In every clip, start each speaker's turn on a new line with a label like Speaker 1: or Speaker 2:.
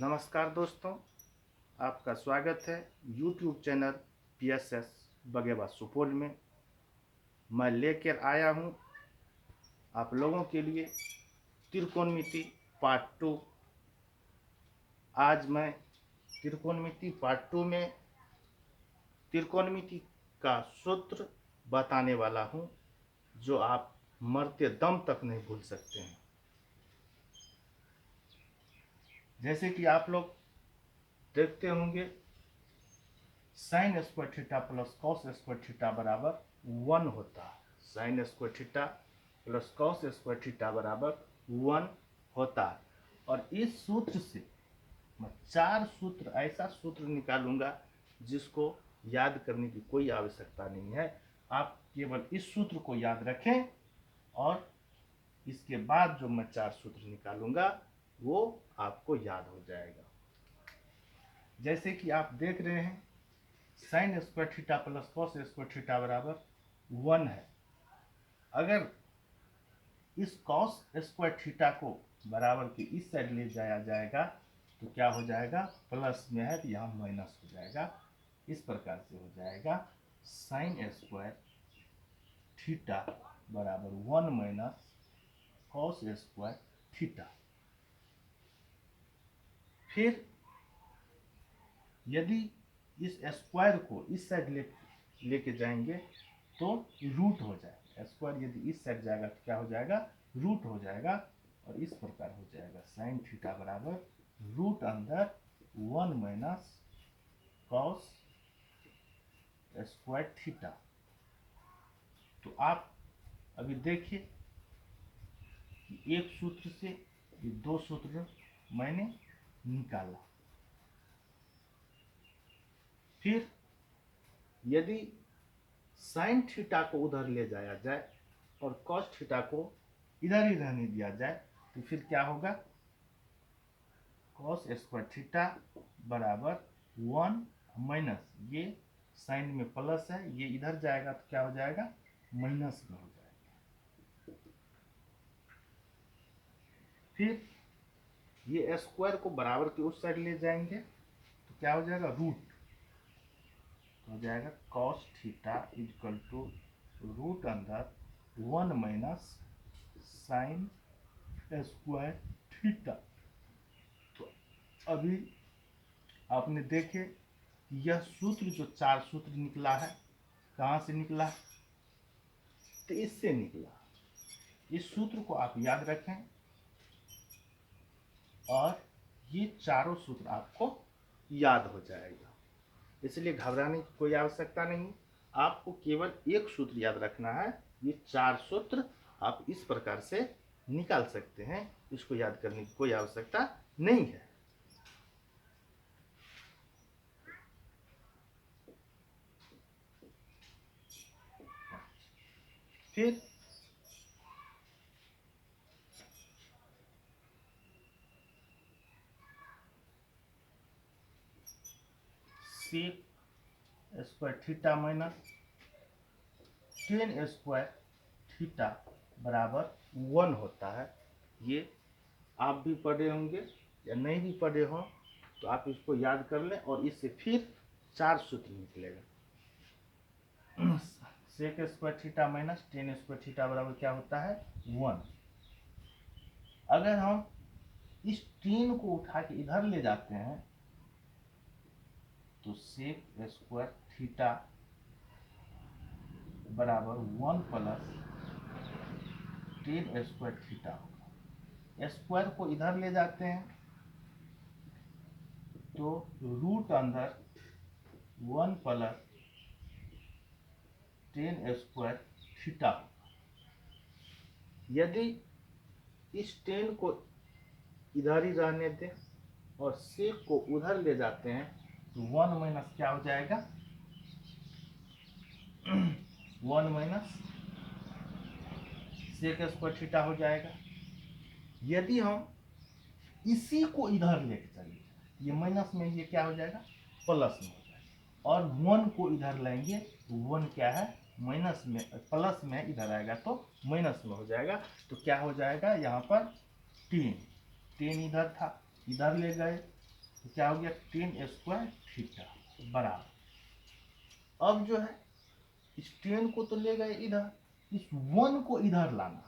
Speaker 1: नमस्कार दोस्तों, आपका स्वागत है YouTube चैनल PSS बगेवा सुपौल में। मैं लेकर आया हूं आप लोगों के लिए त्रिकोणमिति पार्ट 2। आज मैं त्रिकोणमिति पार्ट 2 में त्रिकोणमिति का सूत्र बताने वाला हूं, जो आप मरते दम तक नहीं भूल सकते हैं। जैसे कि आप लोग देखते होंगे, sine square theta plus cos square theta बराबर 1 होता है। Sine square theta plus cos square theta बराबर 1 होता है। और इस सूत्र से मैं 4 सूत्र ऐसा सूत्र निकालूंगा जिसको याद करने की कोई आवश्यकता नहीं है। आप केवल इस सूत्र को याद रखें और इसके बाद जो मैं 4 सूत्र निकालूंगा वो आपको याद हो जाएगा। जैसे कि आप देख रहे हैं, sine square theta plus cos square theta बराबर 1 है। अगर इस कॉस स्क्वायर थीटा को बराबर के इस साइड ले जाया जाएगा तो क्या हो जाएगा, प्लस में है तो यहाँ माइनस हो जाएगा। इस प्रकार से हो जाएगा साइन स्क्वायर थीटा बराबर 1 माइनस कॉस स्क्वायर थीटा। फिर यदि इस स्क्वायर को इस साइड लेके जाएंगे तो रूट हो जाएगा। स्क्वायर यदि इस साइड जाएगा तो क्या हो जाएगा, रूट हो जाएगा। और इस प्रकार हो जाएगा साइन थीटा बराबर रूट अंदर 1 माइनस कॉस स्क्वायर थीटा। तो आप अभी देखिए, एक सूत्र से ये 2 सूत्र मैंने निकाला। फिर यदि साइन थीटा को उधर ले जाया जाए और कॉस थीटा को इधर ही रहने दिया जाए तो फिर क्या होगा, कॉस स्क्वायर थीटा बराबर 1 माइनस, ये साइन में प्लस है, ये इधर जाएगा तो क्या हो जाएगा, माइनस में हो जाएगा। फिर ये स्क्वायर को बराबर के उस साइड ले जाएंगे तो क्या हो जाएगा, रूट हो जाएगा cos theta equal to root अंदर 1 माइनस साइन स्क्वायर थीटा। तो अभी आपने देखे कि यह सूत्र जो 4 सूत्र निकला है, कहाँ से निकला, तो इससे निकला। इस सूत्र को आप याद रखें और ये चारों सूत्र आपको याद हो जाएगा। इसलिए घबराने की कोई आवश्यकता नहीं, आपको केवल एक सूत्र याद रखना है। ये 4 सूत्र आप इस प्रकार से निकाल सकते हैं, इसको याद करने की कोई आवश्यकता नहीं है। फिर sec square theta minus tan square theta बराबर 1 होता है। ये आप भी पढ़े होंगे या नहीं भी पढ़े हो तो आप इसको याद कर लें और इससे फिर 4 सूत्र निकलेगा। Sec square theta minus tan square theta बराबर क्या होता है, 1। अगर हम इस टेन को उठा के इधर ले जाते हैं तो सेक स्क्वायर थीटा बराबर 1 प्लस टेन स्क्वायर थीटा होगा। स्क्वायर को इधर ले जाते हैं तो रूट अंदर 1 प्लस टेन स्क्वायर थीटा होगा। यदि इस टेन को इधर ही रहने दें और सेक को उधर ले जाते हैं तो 1 माइनस क्या हो जाएगा, 1 माइनस सेक स्क्वायर थीटा हो जाएगा। यदि हम इसी को इधर लेके चले, ये माइनस में ये क्या हो जाएगा, प्लस में हो जाएगा। और 1 को इधर लेंगे तो 1 क्या है, माइनस में, प्लस में इधर आएगा तो माइनस में हो जाएगा। तो क्या हो जाएगा, यहाँ पर 10 इधर था, इधर ले गए तो क्या हो गया टेन स्क्वायर थीटा बराबर। अब जो है इस टेन को तो ले गए इधर, इस वन को इधर लाना,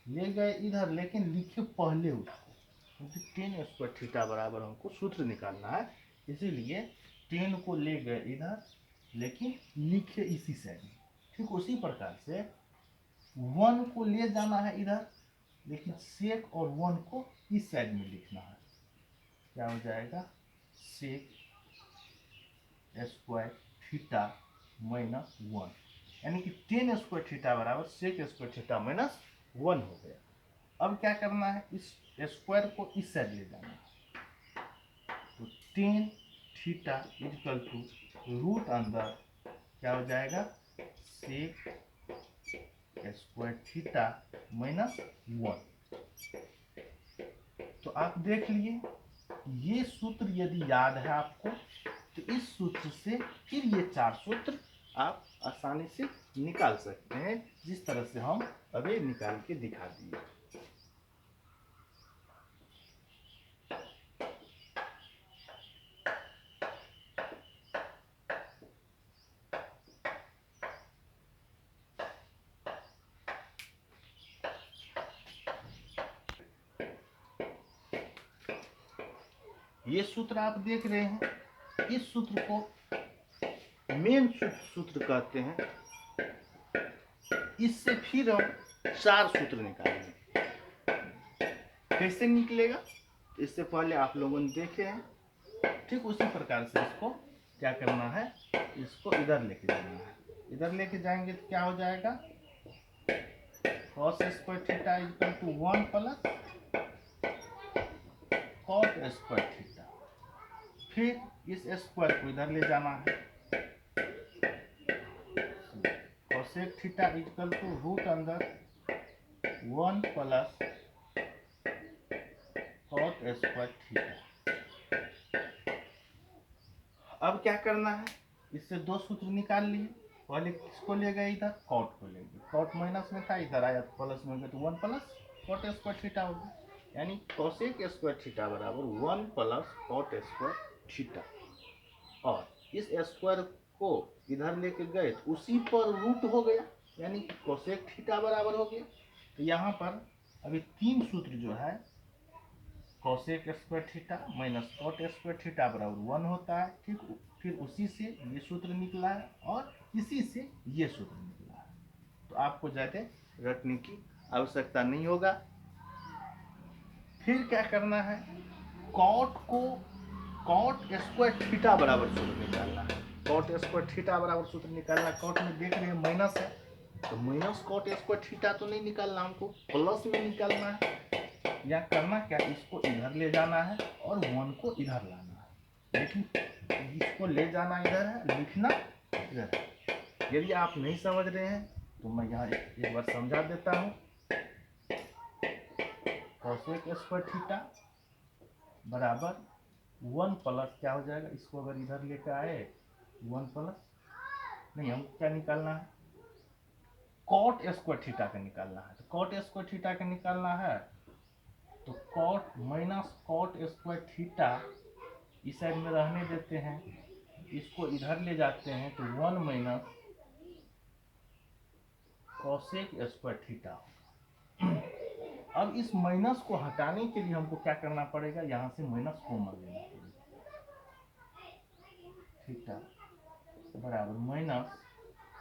Speaker 1: ले गए इधर लेकिन लिखे पहले उसको, क्योंकि टेन स्क्वायर थीटा बराबर हमको सूत्र निकालना है, इसीलिए टेन को ले गए इधर लेकिन लिखे इसी साइड में। ठीक उसी प्रकार से वन को ले जाना है इधर लेकिन सेक और वन को इस साइड में लिखना है। क्या हो जाएगा sec square theta minus one, यानी कि टेन स्क्वायर थीटा बराबर sec square theta minus one हो गया। अब क्या करना है, इस स्क्वायर को इस साइड ले जाना है, तो ten theta equal to root अंदर क्या हो जाएगा sec square theta minus one. तो आप देख लिए ये सूत्र यदि याद है आपको तो इस सूत्र से फिर ये चार सूत्र आप आसानी से निकाल सकते हैं, जिस तरह से हम अभी निकाल के दिखा दिए। ये सूत्र आप देख रहे हैं, इस सूत्र को मेन सूत्र कहते हैं। इससे फिर हम चार सूत्र निकालेंगे। कैसे निकलेगा इससे पहले आप लोगों ने देखे हैं, ठीक उसी प्रकार से इसको क्या करना है, इसको इधर लेके जाना है। इधर लेके जाएंगे तो क्या हो जाएगा cos square theta equal to 1 plus cot square theta. फिर इस स्क्वायर को इधर ले जाना है, cosec theta equal to root अंदर 1 प्लस cot स्क्वायर थीटा। अब क्या करना है, इससे दो सूत्र निकाल लिए, पहले किसको ले गए इधर कॉट को ले गए, कॉट माइनस में था इधर आया प्लस में गया तो 1 प्लस कॉट स्क्वायर थीटा हो गया, यानी कोसेक स्क्वायर थीटा बराबर 1 प्लस कॉट स्क्वायर थीटा। और इस स्क्वायर को इधर लेके गए तो उसी पर रूट हो गया, यानी कोसेक थीटा बराबर हो गया। तो यहाँ पर अभी तीन सूत्र जो है cosec square theta minus cot square theta बराबर 1 होता है। ठीक, फिर उसी से ये सूत्र निकला है और इसी से ये सूत्र निकला है, तो आपको ज़्यादा रटने की आवश्यकता नहीं होगा। फिर क्या करना है, कॉट को कॉट स्क्वायर थीटा बराबर सूत्र निकालना है। कॉट स्क्वायर थीटा बराबर सूत्र निकालना, कॉट में देख रहे हैं माइनस है तो माइनस कॉट स्क्वायर थीटा तो नहीं निकालना, हमको प्लस में निकालना है। या करना क्या, इसको इधर ले जाना है और 1 को इधर लाना है, लेकिन इसको ले जाना इधर है, लिखना इधर है। यदि आप नहीं समझ रहे हैं तो मैं यहाँ एक बार समझा देता हूँ। कोसेक स्क्वायर थीटा बराबर 1 प्लस क्या हो जाएगा, इसको अगर इधर लेकर आए 1 प्लस नहीं, हमको क्या निकालना है कॉट स्क्वायर थीटा का निकालना है। तो कॉट स्क्वायर थीटा का निकालना है तो cot minus cot square theta इस साइड में रहने देते हैं, इसको इधर ले जाते हैं तो 1 माइनस कोसेक स्क्वायर थीटा होगा। अब इस माइनस को हटाने के लिए हमको क्या करना पड़ेगा, यहाँ से माइनस कॉमन लेना पड़ेगा। थीटा बराबर माइनस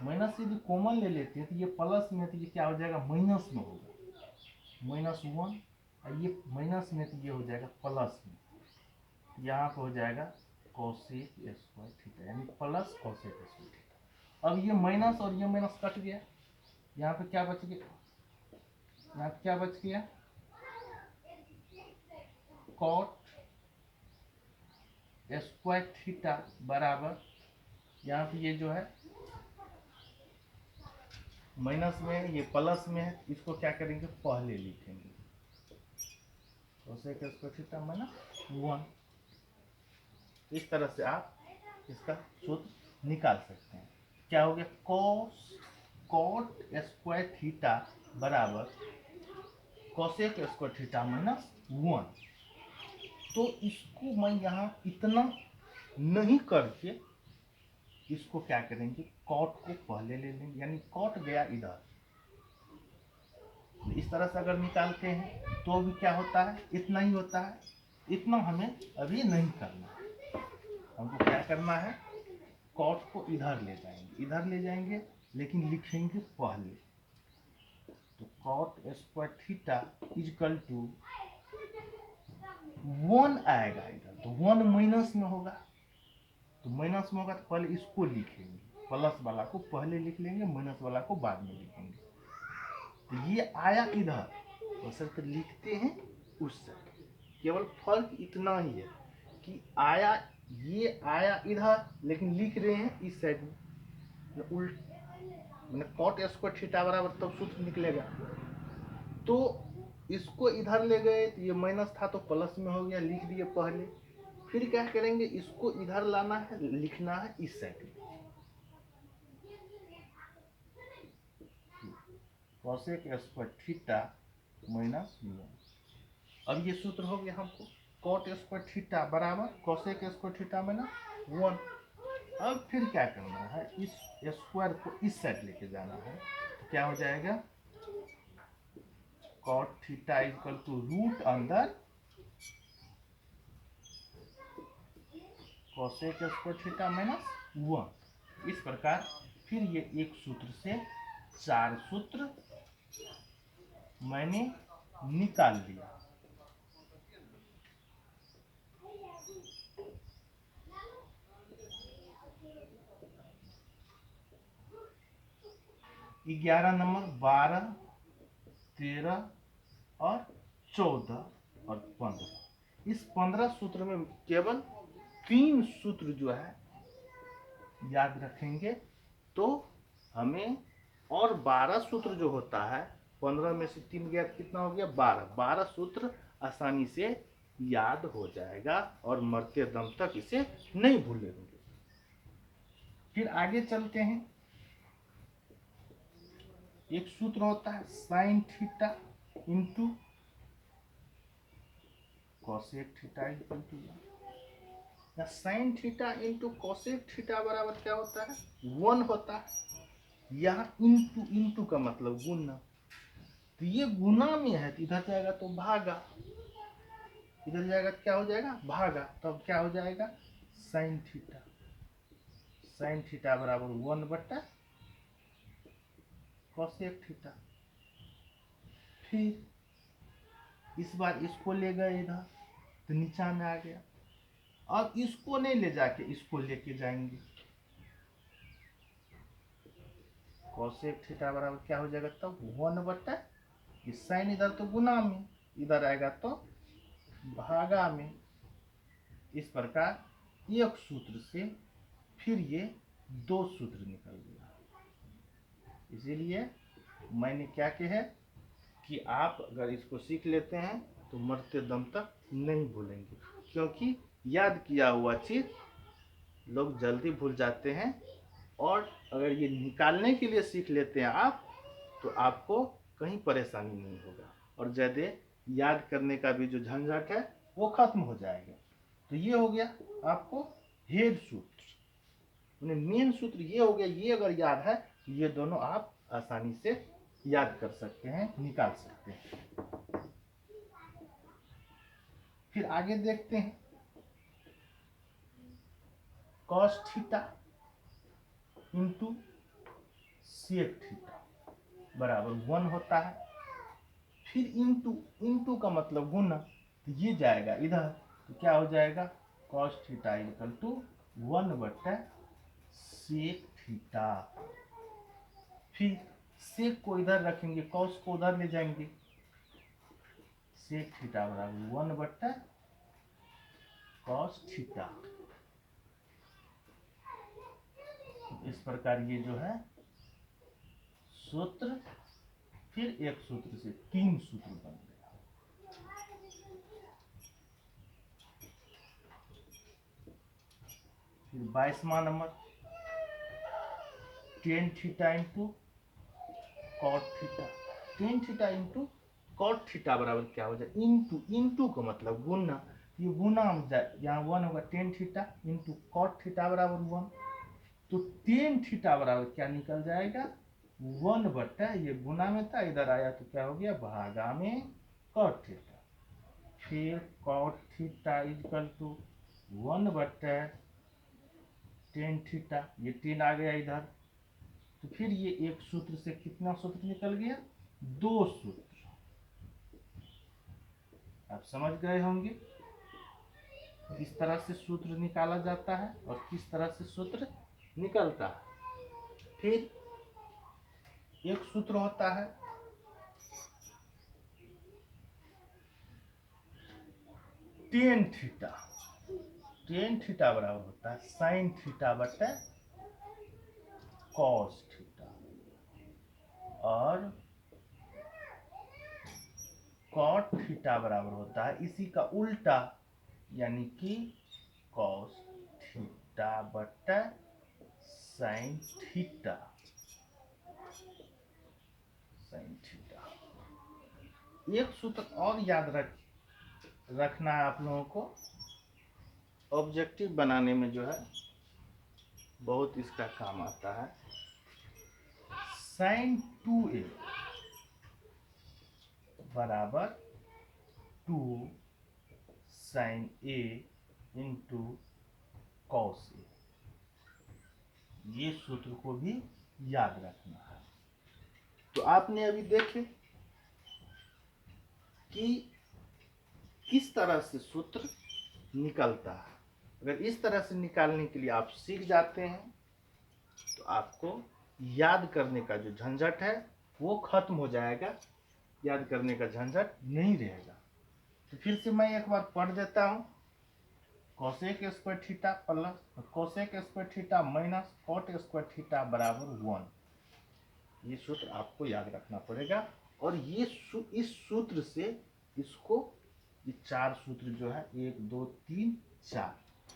Speaker 1: माइनस यदि कॉमन ले लेते हैं तो ये प्लस में तो ये क्या हो जाएगा माइनस में होगा, -1, और ये माइनस में तो ये हो जाएगा प्लस में, यहाँ पे हो जाएगा कोसेक स्क्वायर थीटा, यानी प्लस कोसेक स्क्वायर थीटा। अब ये माइनस और ये माइनस कट गया, यहाँ पे क्या बच गया, यहाँ पे क्या बच गया कॉट स्क्वायर थीटा बराबर, यहाँ पे ये जो है माइनस में ये प्लस में है, इसको क्या करेंगे पहले लिखेंगे कोसेक स्क्वायर थीटा माइनस 1। इस तरह से आप इसका सूत्र निकाल सकते हैं। क्या हो गया कॉस कॉट स्क्वायर थीटा बराबर कोसेक स्क्वायर थीटा माइनस 1। तो इसको मैं यहाँ इतना नहीं करके इसको क्या करेंगे, कॉट को पहले ले लेंगे, यानी कॉट गया इधर। इस तरह से अगर निकालते हैं तो भी क्या होता है, इतना ही होता है। इतना हमें अभी नहीं करना है, हमको क्या करना है, कॉट को इधर ले जाएंगे, इधर ले जाएंगे, लेकिन लिखेंगे पहले। तो cot square theta equal to 1 आएगा इधर, तो 1 माइनस में होगा, तो माइनस में होगा तो पहले इसको लिखेंगे, प्लस वाला को पहले लिख लेंगे, माइनस वाला को बाद में लिखेंगे। तो ये आया इधर, तो सर तो लिखते हैं उस साइड। केवल फर्क इतना ही है कि आया, ये आया इधर, लेकिन लिख रहे हैं इस साइड में, उल्ट मैंने कॉट स्क्वायर थीटा बराबर तब सूत्र निकलेगा। तो इसको इधर ले गए तो ये माइनस था तो प्लस में हो गया, लिख दिए पहले। फिर क्या करेंगे, इसको इधर लाना है, लिखना है इस साइड में, कोसेक स्क्वायर थीटा माइनस 1। अब ये सूत्र हो गया हमको, कॉट स्क्वायर थीटा बराबर कोसेक स्क्वायर थीटा माइनस 1। अब फिर क्या करना है, इस स्क्वायर को इस साइड लेके जाना है, तो क्या हो जाएगा, cot theta equal to root अंदर कोसेक स्क्वायर थीटा माइनस 1। इस प्रकार फिर ये एक सूत्र से 4 सूत्र मैंने निकाल लिया। ग्यारह नंबर, 12, 13 और 14 और 15। इस 15 सूत्र में केवल 3 सूत्र जो है याद रखेंगे, तो हमें, और 12 सूत्र जो होता है, 15 में से 3 गया, कितना हो गया, 12 सूत्र आसानी से याद हो जाएगा और मरते दम तक इसे नहीं भूलेंगे। फिर आगे चलते हैं। एक सूत्र होता है sine theta into cosec theta equal to, sine theta into cosec theta बराबर क्या होता है, 1 होता है। यहाँ इंटू, इंटू का मतलब गुना, तो ये गुना में है तो इधर जाएगा तो भागा, इधर जाएगा क्या हो जाएगा, भागा, तब तो क्या हो जाएगा, साइन थीटा। साइन थीटा बराबर 1 बटा कोसेक थीटा। फिर इस बार इसको ले गए इधर, तो नीचा में आ गया। अब इसको नहीं ले जाके इसको लेके जाएंगे, कोसेक थीटा बराबर क्या हो जाएगा, तब 1 बटा, इस साइन इधर तो गुना में, इधर आएगा तो भागा में। इस प्रकार एक सूत्र से फिर ये 2 सूत्र निकल गया। इसीलिए मैंने क्या कहा कि आप अगर इसको सीख लेते हैं तो मरते दम तक नहीं भूलेंगे, क्योंकि याद किया हुआ चीज लोग जल्दी भूल जाते हैं, और अगर ये निकालने के लिए सीख लेते हैं आप, तो आपको कहीं परेशानी नहीं होगा, और ज़्यादा याद करने का भी जो झंझट है वो खत्म हो जाएगा। तो ये हो गया आपको हेड सूत्र, मेन सूत्र ये हो गया। ये अगर याद है तो ये दोनों आप आसानी से याद कर सकते हैं, निकाल सकते हैं। फिर आगे देखते हैं, cos theta into sec theta बराबर 1 होता है। फिर इंटू, इंटू का मतलब गुना, तो ये जाएगा इधर, तो क्या हो जाएगा, कॉस थीटा इक्वल टू 1 बटा सेक थीटा। फिर सेक को इधर रखेंगे, कॉस को उधर ले जाएंगे, सेक थीटा बराबर 1 बटा कॉस थीटा। इस प्रकार ये जो है सूत्र, फिर एक सूत्र से 3 सूत्र बन गया। फिर 22वां नंबर, tan theta into cot theta. Ten theta into cot theta बराबर क्या हो जाए, इंटू, इंटू का मतलब गुना, ये गुना में जाए, यहाँ 1 होगा tan theta into cot theta बराबर 1, तो टेन थीटा बराबर क्या निकल जाएगा 1 बटा, ये गुना में था इधर आया तो क्या हो गया भागा में कॉट थीटा, फिर कॉट थीटा इक्वल टू 1 बटा टेन थीटा, ये 10 आ गया इधर, तो फिर ये एक सूत्र से कितना सूत्र निकल गया 2 सूत्र, आप समझ गए होंगे किस तरह से सूत्र निकाला जाता है और किस तरह से सूत्र निकलता है। फिर एक सूत्र होता है टेन थीटा, टेन थीटा बराबर होता है साइन थीटा बटे कॉस थीटा, और कॉट थीटा बराबर होता है इसी का उल्टा, यानी कि कॉस थीटा बटा साइन थीटा, साइन थीटा। एक सूत्र और याद रखना है आप लोगों को, ऑब्जेक्टिव बनाने में जो है बहुत इसका काम आता है। साइन 2a बराबर 2 sine a into cos a, ये सूत्र को भी याद रखना है। तो आपने अभी देखे कि किस तरह से सूत्र निकलता है, अगर इस तरह से निकालने के लिए आप सीख जाते हैं तो आपको याद करने का जो झंझट है वो खत्म हो जाएगा, याद करने का झंझट नहीं रहेगा। तो फिर से मैं एक बार पढ़ देता हूँ, cosec square theta plus cosec square theta minus cot square theta बराबर 1, ये सूत्र आपको याद रखना पड़ेगा। और ये इस सूत्र से इसको, ये 4 सूत्र जो है 1 2 3 4,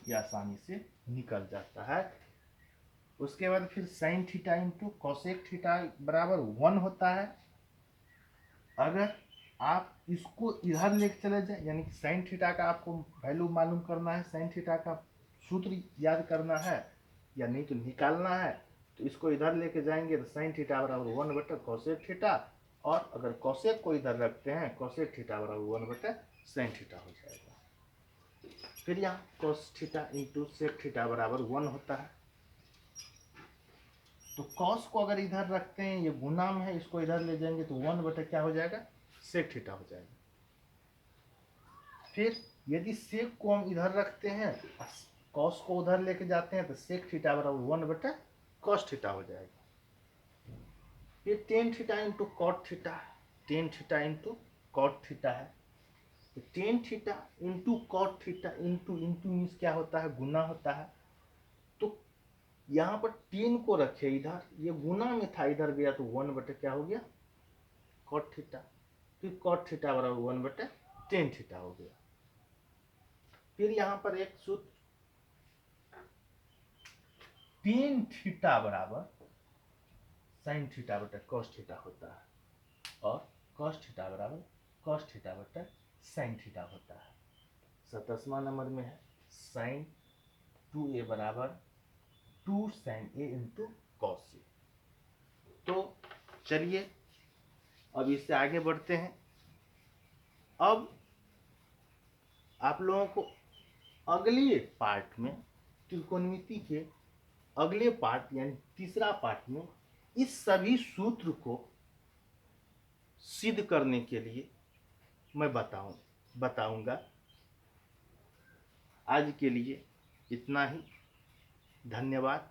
Speaker 1: ये आसानी से निकल जाता है। उसके बाद फिर sign theta into cosec theta बराबर 1 होता है। अगर आप इसको इधर लेके चले जाए, यानी कि साइन थीटा का आपको वैल्यू मालूम करना है, साइन थीटा का सूत्र याद करना है या नहीं तो निकालना है, तो इसको इधर लेके जाएंगे तो साइन थीटा बराबर 1 बटा कोसेक थीटा, और अगर कोसेक को इधर रखते हैं कोसेक थीटा बराबर 1 बटा साइन थीटा हो जाएगा। फिर यहाँ cos theta into sec theta बराबर 1 होता है। तो कॉस को अगर इधर रखते हैं, ये गुना में है, इसको इधर ले जाएंगे तो 1 बटा क्या हो जाएगा सेक थीटा हो जाएगा। फिर यदि सेक को हम इधर रखते हैं, कॉस को उधर लेके जाते हैं तो सेक थीटा बराबर 1 बटा कॉस थीटा हो जाएगा। फिर ten theta into cot theta, ten theta into cot theta है, तो ten theta into cot theta into into means क्या होता है गुना होता है। तो यहाँ पर 10 को रखे इधर, ये गुना में था इधर गया तो 1 बटे क्या हो गया कॉट थीटा, फिर कॉट थीटा बराबर 1 बटे टेन थीटा हो गया। फिर यहाँ पर एक सूत्र टेन थीटा बराबर साइन थीटा बटे कॉस थीटा होता है, और कॉस थीटा बराबर कॉस थीटा बटे साइन थीटा होता है। 27वां नंबर में है साइन 2a बराबर 2 sine a into cos A. तो चलिए अब इससे आगे बढ़ते हैं। अब आप लोगों को अगले पार्ट में, त्रिकोणमिति के अगले पार्ट यानी तीसरा पार्ट में इस सभी सूत्र को सिद्ध करने के लिए मैं बताऊंगा। आज के लिए इतना ही, धन्यवाद।